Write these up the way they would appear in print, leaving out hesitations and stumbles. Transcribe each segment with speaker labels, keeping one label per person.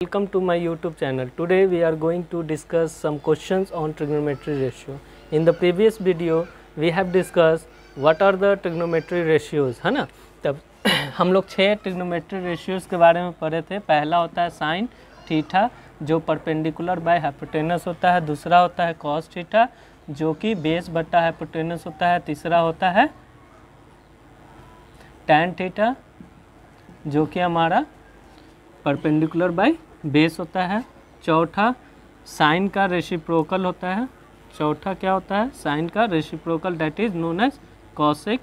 Speaker 1: Welcome to my YouTube channel. Today we are going to discuss some questions on trigonometry ratio. In the previous video we have discussed what are the trigonometry ratios, है ना। तब हम लोग 6 trigonometry ratios के बारे में पढ़े थे। पहला होता है साइन थीटा जो परपेंडिकुलर बाय हाइपोटेनस होता है, दूसरा होता है कॉस थीटा जो कि बेस बट्टा हाइपोटेनस होता है, तीसरा होता है टैन थीटा जो कि हमारा परपेंडिकुलर बाय बेस होता है, चौथा साइन का रेसिप्रोकल होता है, चौथा क्या होता है साइन का reciprocal that is known as cosec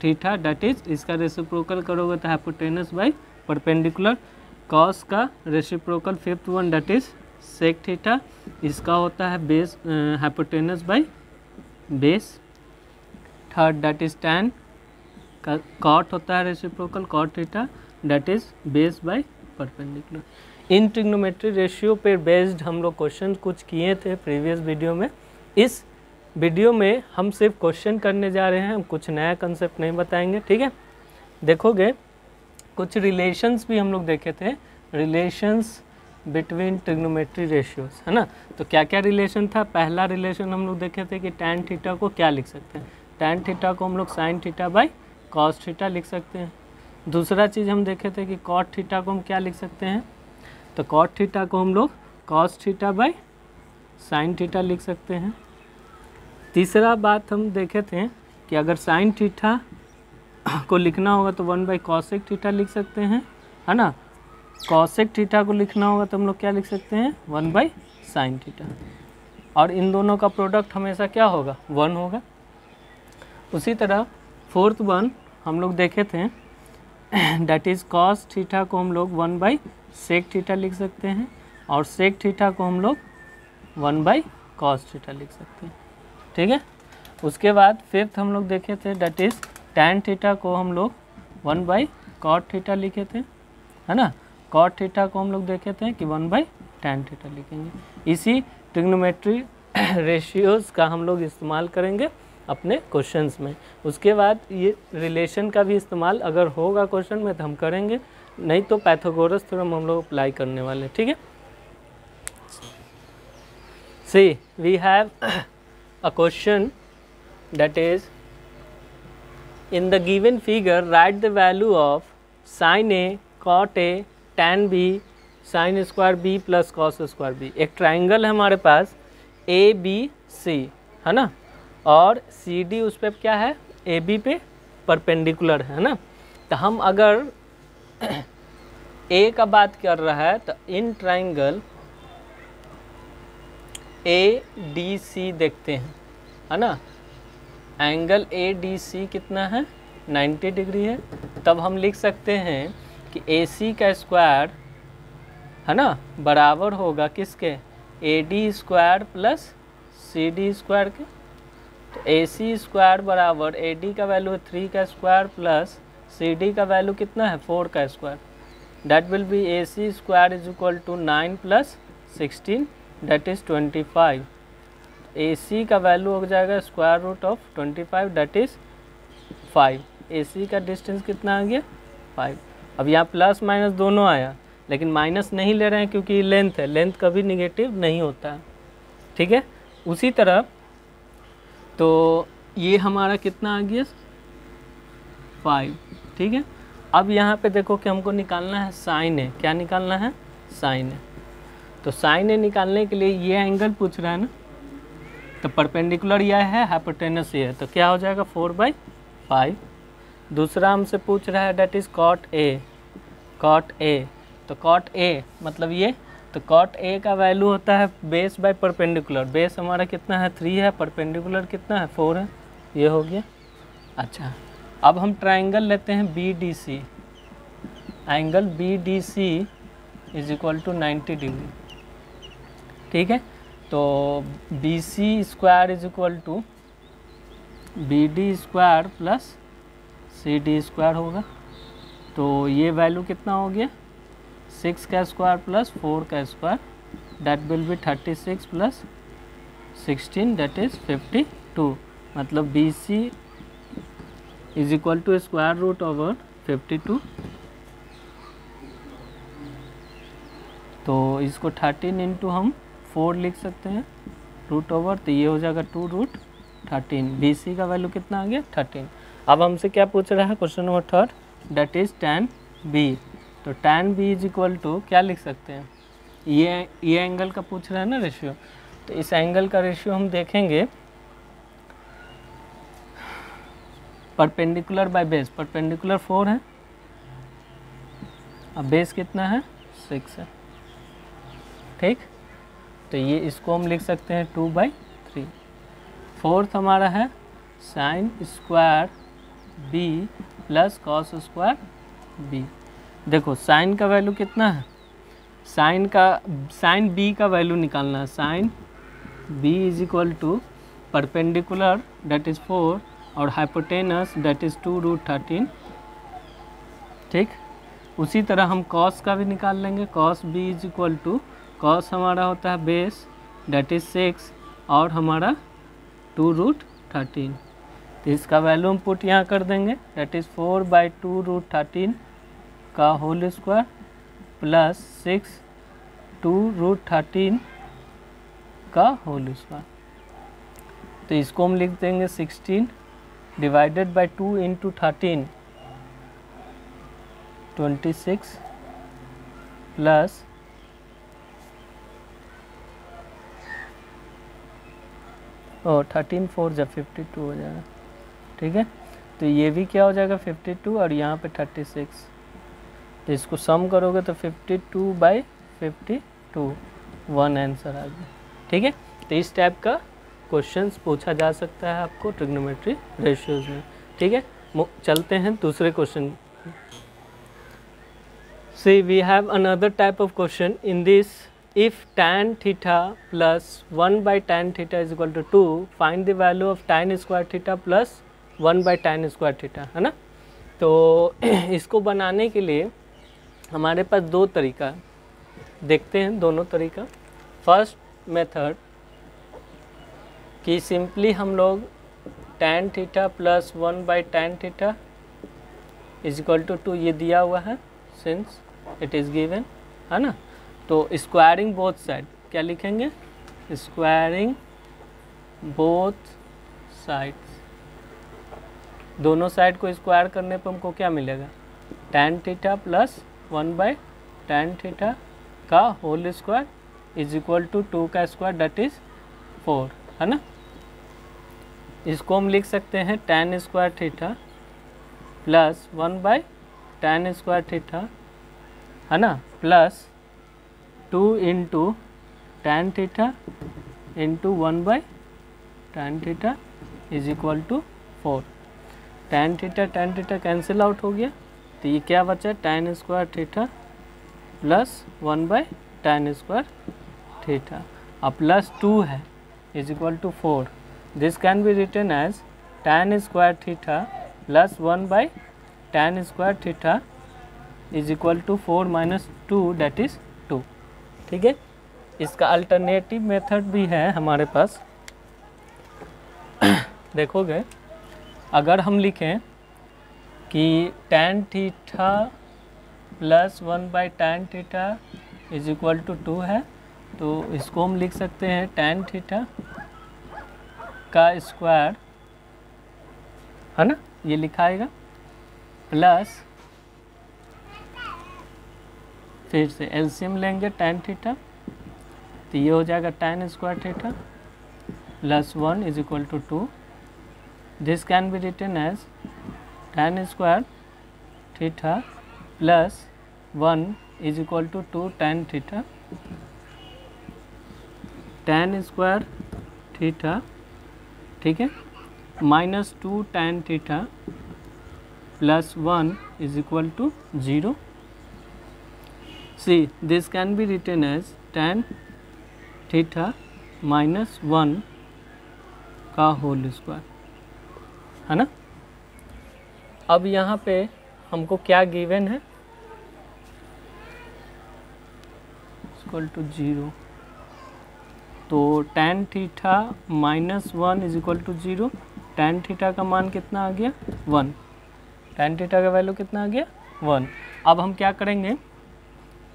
Speaker 1: theta that is इसका रेसिप्रोकल करोगे तो हाइपोटेनस बाय परपेंडिकुलर, कॉस का reciprocal fifth one that is sec theta इसका होता है base hypotenuse by base, third that is tan का कॉट होता है reciprocal cot theta that is base by perpendicular. In trigonometry ratio पे based हम लोग क्वेश्चन कुछ किए थे प्रीवियस वीडियो में। इस वीडियो में हम सिर्फ क्वेश्चन करने जा रहे हैं, हम कुछ नया कंसेप्ट नहीं बताएंगे, ठीक है। देखोगे कुछ रिलेशंस भी हम लोग देखे थे, रिलेशंस बिटवीन ट्रिग्नोमेट्री रेशियोज, है ना। तो क्या क्या रिलेशन था, पहला रिलेशन हम लोग देखे थे कि टैन थीटा को क्या लिख सकते हैं, टैन थीटा को हम लोग sine theta by cos theta लिख सकते हैं। दूसरा चीज़ हम देखे थे कि कॉट थीटा को हम क्या लिख सकते हैं, तो कॉट थीटा को हम लोग cos theta by sine theta लिख सकते हैं। तीसरा बात हम देखे थे कि अगर साइन थीटा को लिखना होगा तो 1 बाई कॉसेक थीटा लिख सकते हैं, है ना। कॉसेक थीटा को लिखना होगा तो हम लोग क्या लिख सकते हैं 1 बाई साइन थीटा, और इन दोनों का प्रोडक्ट हमेशा क्या होगा 1 होगा। उसी तरह फोर्थ वन हम लोग देखे थे दैट इज़ कॉस थीटा को हम लोग 1 बाई सेक थीटा लिख सकते हैं, और सेक थीटा को हम लोग 1 बाई कॉस थीटा लिख सकते हैं, ठीक है। उसके बाद फिफ्थ हम लोग देखे थे दैट इज़ टैन थीटा को हम लोग 1 बाई कॉट थीटा लिखे थे, है ना। कॉट थीटा को हम लोग देखे थे कि 1 बाई टैन थीटा लिखेंगे। इसी ट्रिग्नोमेट्री रेशियोज़ का हम लोग इस्तेमाल करेंगे अपने क्वेश्चंस में। उसके बाद ये रिलेशन का भी इस्तेमाल अगर होगा क्वेश्चन में तो हम करेंगे, नहीं तो पाइथागोरस थ्योरम हम लोग अप्लाई करने वाले हैं, ठीक है। See we have a question that is in the given figure write the value of sine A cot A tan B sine square B plus cos square B. एक triangle है हमारे पास ए बी सी, है ना, और C D उस पर क्या है ए बी पे परपेंडिकुलर है ना। तो हम अगर ए का बात कर रहा है तो in triangle A D C देखते हैं, है ना। एंगल ए डी सी कितना है 90 डिग्री है। तब हम लिख सकते हैं कि ए सी का स्क्वायर, है ना, बराबर होगा किसके A D square plus C D square के। तो ए सी स्क्वायर बराबर ए डी का वैल्यू है 3 का स्क्वायर प्लस सी डी का वैल्यू कितना है 4 का square, that will be A C square is equal to 9 plus 16 that is 25। A C का वैल्यू हो जाएगा square root of 25 that is 5। A C का डिस्टेंस कितना आ गया 5। अब यहाँ प्लस माइनस दोनों आया, लेकिन माइनस नहीं ले रहे हैं क्योंकि लेंथ है, लेंथ कभी निगेटिव नहीं होता है, ठीक है। उसी तरह तो ये हमारा कितना आ गया 5, ठीक है। अब यहाँ पे देखो कि हमको निकालना है साइन ए, क्या निकालना है साइन ए। तो साइन ए निकालने के लिए ये एंगल पूछ रहा है ना, तो परपेंडिकुलर यह है हाइपोटेनस ये है, तो क्या हो जाएगा 4/5। दूसरा हमसे पूछ रहा है that is cot A, cot A, तो कॉट ए मतलब ये, तो कॉट ए का वैल्यू होता है बेस बाय परपेंडिकुलर, बेस हमारा कितना है 3 है, परपेंडिकुलर कितना है 4 है, ये हो गया। अच्छा अब हम ट्राइंगल लेते हैं B D C, angle B D C is equal to 90 degree, ठीक है। तो B C square is equal to B D square plus C D square होगा। तो ये वैल्यू कितना हो गया 6 का स्क्वायर प्लस 4 का square that will be 36 plus 16 that is 52। मतलब B C is equal to square root over 52। तो इसको 13 इंटू हम 4 लिख सकते हैं √ओवर, तो ये हो जाएगा 2√13। BC का वैल्यू कितना आ गया 13। अब हमसे क्या पूछ रहा है question number 3, that is tan B। तो tan B is equal to क्या लिख सकते हैं, ये एंगल का पूछ रहा है ना रेशियो, तो इस एंगल का रेशियो हम देखेंगे परपेंडिकुलर बाय बेस। परपेंडिकुलर 4 है, अब बेस कितना है 6 है, ठीक। तो ये इसको हम लिख सकते हैं 2/3। फोर्थ हमारा है sine square B plus cos square B। देखो साइन का वैल्यू कितना है, साइन B का वैल्यू निकालना है। Sine B is equal to perpendicular that is 4 और हाइपोटेनस डेट इज़ 2√13, ठीक। उसी तरह हम कॉस का भी निकाल लेंगे। Cos B is equal to, cos हमारा होता है बेस डेट इज़ 6 और हमारा 2√13। तो इसका वैल्यू हम पुट यहाँ कर देंगे, डेट इज़ 4/2√13 का होल स्क्वायर प्लस 6 2√13 का होल स्क्वायर। तो इसको हम लिख देंगे 16 डिवाइडेड बाय 2 इंटू 13 26 प्लस 13 4 जब 52 हो जाएगा, ठीक है। तो ये भी क्या हो जाएगा 52 और यहाँ पे 36। तो इसको सम करोगे तो 52/52 1 आंसर आ गया, ठीक है। तो इस टाइप का क्वेश्चंस पूछा जा सकता है आपको ट्रिग्नोमेट्री रेशियोज में, ठीक है। चलते हैं दूसरे question. See, we have another type of question. In this, if tan theta plus 1/tan theta is equal to 2, find the value of tan square theta plus 1/tan square theta, है ना। तो इसको बनाने के लिए हमारे पास दो तरीका, देखते हैं दोनों तरीका। फर्स्ट मेथड कि सिंपली हम लोग tan theta plus 1/tan theta is equal to 2, ये दिया हुआ है सिंस इट इज़ गिवन, है ना। तो स्क्वायरिंग बोथ साइड क्या लिखेंगे, स्क्वायरिंग बोथ साइड्स, दोनों साइड को स्क्वायर करने पर हमको क्या मिलेगा, tan theta plus 1/tan theta का whole square is equal to 2 का स्क्वायर डेट इज़ 4, है ना। इसको हम लिख सकते हैं tan square theta plus 1/tan square theta, है ना, plus 2 into tan theta into 1/tan theta is equal to 4। tan theta cancel out हो गया, तो ये क्या बचा, tan square theta plus 1/tan square theta, अब प्लस 2 है is equal to 4। This can be written as tan square theta plus 1/tan square theta is equal to 4 minus 2 that is 2, ठीक है। इसका अल्टरनेटिव मेथड भी है हमारे पास। देखोगे अगर हम लिखें कि tan theta plus 1/tan theta is equal to 2 है, तो इसको हम लिख सकते हैं tan थीटा का स्क्वायर, है ना, ये लिखाएगा प्लस, फिर से एलसीएम लेंगे tan थीटा, तो ये हो जाएगा tan square theta plus 1 is equal to 2। This can be written as tan square theta plus 1 is equal to 2 tan theta, tan square theta, ठीक है, minus 2 tan theta plus 1 is equal to 0। See, this can be written as tan theta minus 1 का whole square, है ना। अब यहाँ पे हमको क्या गिवन है, इक्वल टू 0, तो tan theta minus 1 is equal to 0। tan theta का मान कितना आ गया 1, tan थीटा का वैल्यू कितना आ गया 1। अब हम क्या करेंगे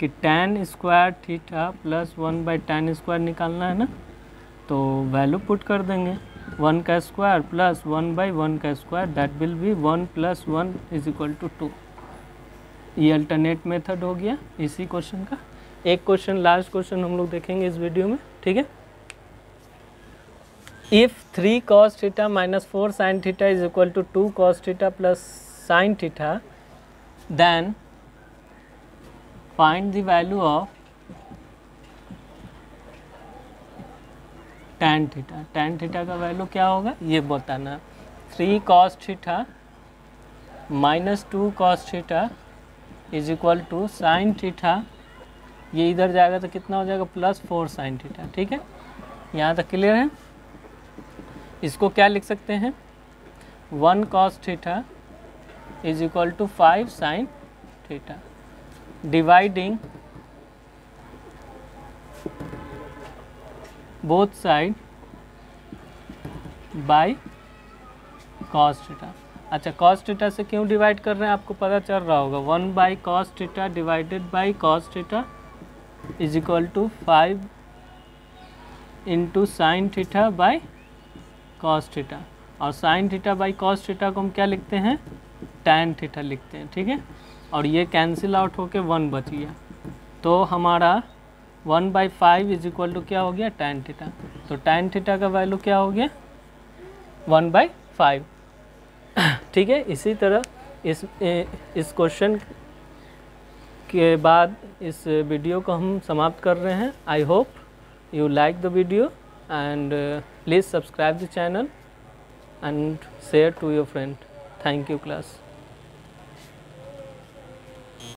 Speaker 1: कि tan square theta plus 1/tan² निकालना है ना, तो वैल्यू पुट कर देंगे 1 का स्क्वायर प्लस 1/1 का स्क्वायर, दैट विल बी 1 + 1 = 2। ये अल्टरनेट मेथड हो गया इसी क्वेश्चन का। एक क्वेश्चन लास्ट क्वेश्चन हम लोग देखेंगे इस वीडियो में, ठीक है। If 3 cos theta minus 4 sin theta is equal to 2 cos theta plus sin theta, then find the value of tan theta. tan theta का वैल्यू क्या होगा ये बताना। 3 cos theta minus 2 cos theta is equal to sin theta, ये इधर जाएगा तो कितना हो जाएगा प्लस 4 sin थीटा, ठीक है। यहाँ तक क्लियर है। इसको क्या लिख सकते हैं 1 cos theta is equal to 5 sin theta, dividing both side by cos theta. अच्छा, cos थीटा से क्यों डिवाइड कर रहे हैं आपको पता चल रहा होगा। 1/cos theta divided by cos theta is equal to 5 × sin theta by cos theta, और sin theta by cos theta को हम क्या लिखते हैं tan थीटा लिखते हैं, ठीक है। और ये कैंसिल आउट होके 1 बच गया, तो हमारा 1/5 इज इक्वल टू क्या हो गया tan थीटा। तो tan थीटा का वैल्यू क्या हो गया 1/5, ठीक है। इसी तरह इस क्वेश्चन के बाद इस वीडियो को हम समाप्त कर रहे हैं। I hope you like the video and please subscribe the channel and share to your friend. Thank you class.